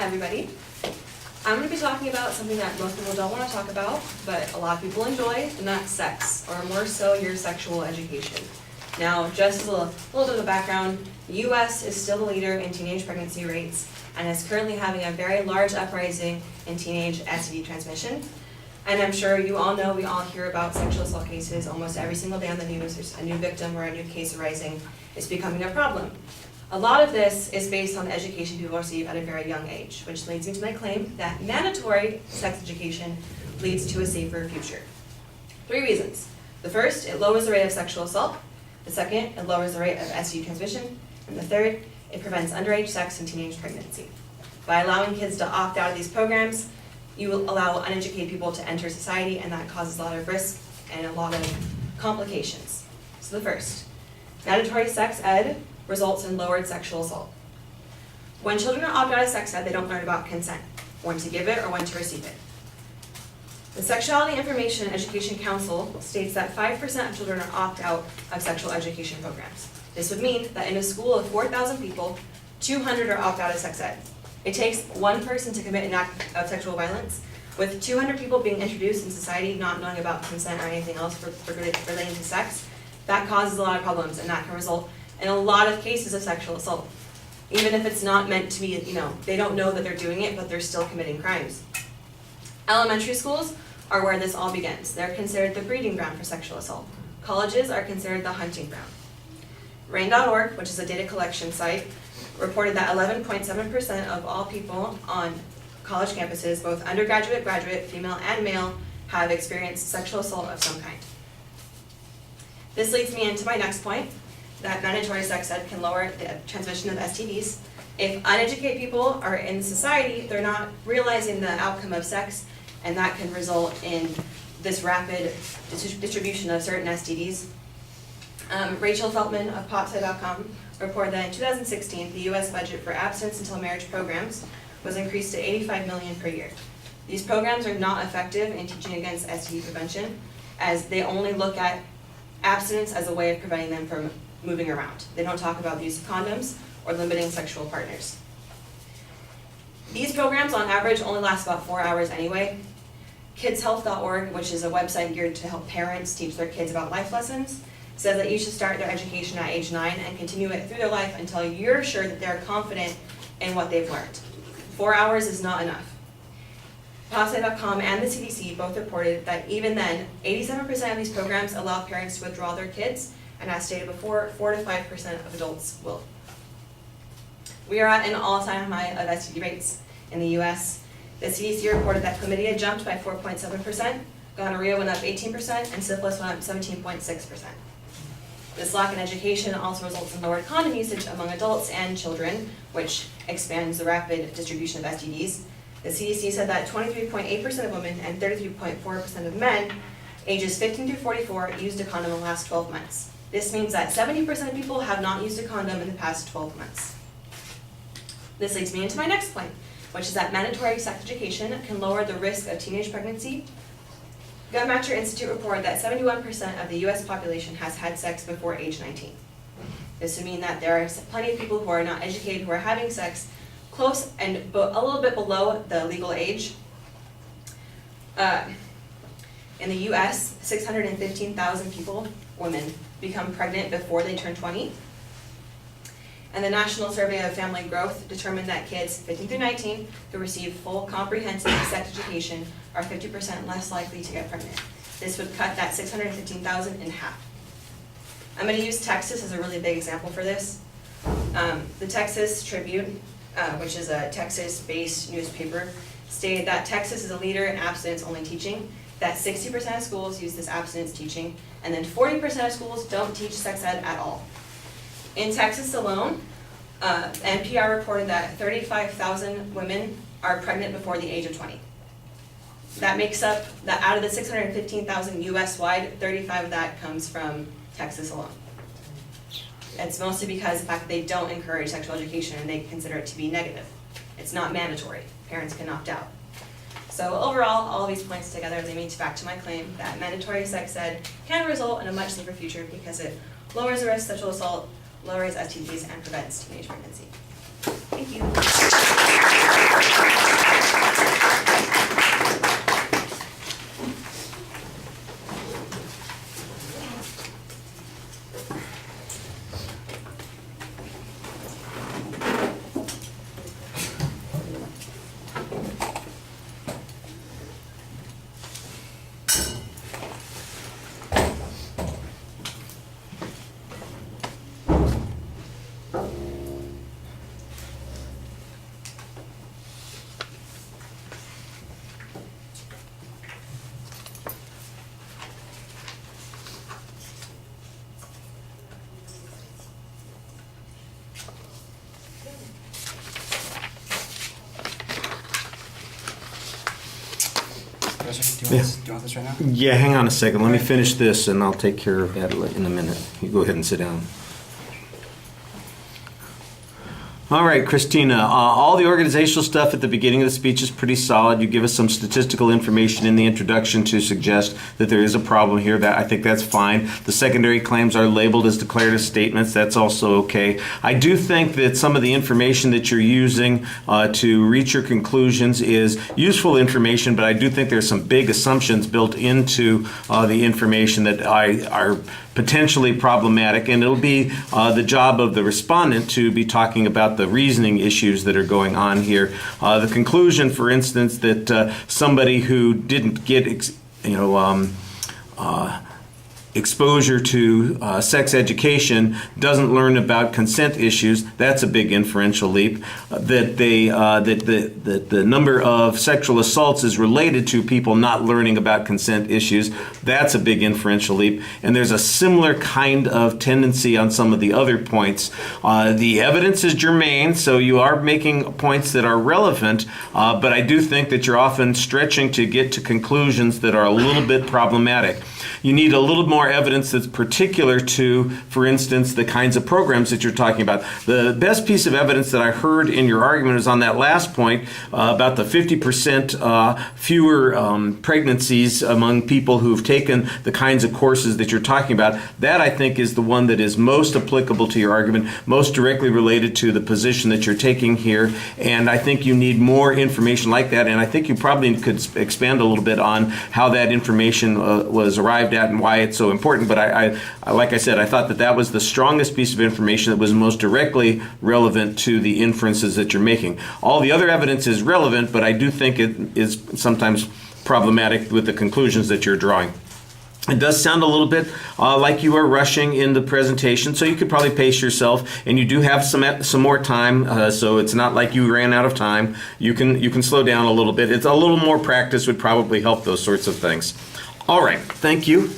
everybody. I'm going to be talking about something that most people don't want to talk about, but a lot of people enjoy, and that's sex, or more so your sexual education. Now, just as a little bit of a background, the U.S. is still the leader in teenage pregnancy rates, and is currently having a very large uprising in teenage STD transmission. And I'm sure you all know, we all hear about sexual assault cases almost every single day on the news. There's a new victim or a new case arising. It's becoming a problem. A lot of this is based on the education people receive at a very young age, which leads me to my claim that mandatory sex education leads to a safer future. 3 reasons. The first, it lowers the rate of sexual assault. The second, it lowers the rate of STD transmission. And the third, it prevents underage sex and teenage pregnancy. By allowing kids to opt out of these programs, you will allow uneducated people to enter society, and that causes a lot of risk and a lot of complications. So the first, mandatory sex ed results in lowered sexual assault. When children are opted out of sex ed, they don't learn about consent, when to give it or when to receive it. The Sexuality Information Education Council states that 5% of children are opt out of sexual education programs. This would mean that in a school of 4,000 people, 200 are opt out of sex ed. It takes one person to commit an act of sexual violence, with 200 people being introduced in society not knowing about consent or anything else relating to sex. That causes a lot of problems, and that can result in a lot of cases of sexual assault. Even if it's not meant to be, they don't know that they're doing it, but they're still committing crimes. Elementary schools are where this all begins. They're considered the breeding ground for sexual assault. Colleges are considered the hunting ground. RAIN.org, which is a data collection site, reported that 11.7% of all people on college campuses, both undergraduate, graduate, female, and male, have experienced sexual assault of some kind. This leads me into my next point, that mandatory sex ed can lower the transmission of STDs. If uneducated people are in society, they're not realizing the outcome of sex, and that can result in this rapid distribution of certain STDs. Rachel Feltman of PopSci.com reported that in 2016, the U.S. budget for abstinence until marriage programs was increased to $85 million per year. These programs are not effective in teaching against STD prevention, as they only look at abstinence as a way of preventing them from moving around. They don't talk about the use of condoms or limiting sexual partners. These programs on average only last about 4 hours anyway. KidsHealth.org, which is a website geared to help parents teach their kids about life lessons, says that you should start their education at age 9 and continue it through their life until you're sure that they're confident in what they've learned. 4 hours is not enough. PopSci.com and the CDC both reported that even then, 87% of these programs allow parents to withdraw their kids, and as stated before, 4 to 5% of adults will. We are at an all-time high of STD rates in the U.S. The CDC reported that chlamydia jumped by 4.7%, gonorrhea went up 18%, and syphilis went up 17.6%. This lack in education also results in lowered condom usage among adults and children, which expands the rapid distribution of STDs. The CDC said that 23.8% of women and 33.4% of men ages 15 through 44 used a condom in the last 12 months. This means that 70% of people have not used a condom in the past 12 months. This leads me into my next point, which is that mandatory sex education can lower the risk of teenage pregnancy. Guttmacher Institute reported that 71% of the U.S. population has had sex before age 19. This would mean that there are plenty of people who are not educated who are having sex close and a little bit below the legal age. In the U.S., 615,000 people, women, become pregnant before they turn 20. And the National Survey of Family Growth determined that kids 15 through 19 who receive full comprehensive sex education are 50% less likely to get pregnant. This would cut that 615,000 in half. I'm going to use Texas as a really big example for this. The Texas Tribune, which is a Texas-based newspaper, stated that Texas is a leader in abstinence-only teaching, that 60% of schools use this abstinence teaching, and then 40% of schools don't teach sex ed at all. In Texas alone, NPR reported that 35,000 women are pregnant before the age of 20. That makes up, that out of the 615,000 US-wide, 35 of that comes from Texas alone. It's mostly because of the fact that they don't encourage sexual education and they consider it to be negative. It's not mandatory. Parents can opt out. So overall, all of these points together lead me back to my claim that mandatory sex ed can result in a much safer future because it lowers the risk of sexual assault, lowers STDs, and prevents teenage pregnancy. Thank you. Professor, do you want this right now? Yeah, hang on a second. Let me finish this and I'll take care of that in a minute. You go ahead and sit down. All right, Christina, all the organizational stuff at the beginning of the speech is pretty solid. You give us some statistical information in the introduction to suggest that there is a problem here. I think that's fine. The secondary claims are labeled as declarative statements. That's also okay. I do think that some of the information that you're using to reach your conclusions is useful information, but I do think there's some big assumptions built into the information that are potentially problematic, and it'll be the job of the respondent to be talking about the reasoning issues that are going on here. The conclusion, for instance, that somebody who didn't get exposure to sex education doesn't learn about consent issues, that's a big inferential leap. That the number of sexual assaults is related to people not learning about consent issues, that's a big inferential leap. And there's a similar kind of tendency on some of the other points. The evidence is germane, so you are making points that are relevant, but I do think that you're often stretching to get to conclusions that are a little bit problematic. You need a little more evidence that's particular to, for instance, the kinds of programs that you're talking about. The best piece of evidence that I heard in your argument is on that last point about the 50% fewer pregnancies among people who've taken the kinds of courses that you're talking about. That, I think, is the one that is most applicable to your argument, most directly related to the position that you're taking here. And I think you need more information like that. And I think you probably could expand a little bit on how that information was arrived at and why it's so important. But I like I said, I thought that was the strongest piece of information that was most directly relevant to the inferences that you're making. All the other evidence is relevant, but I do think it is sometimes problematic with the conclusions that you're drawing. It does sound a little bit like you are rushing in the presentation, so you could probably pace yourself, and you do have some more time, so it's not like you ran out of time. You can slow down a little bit. It's a little more practice would probably help those sorts of things. All right, thank you.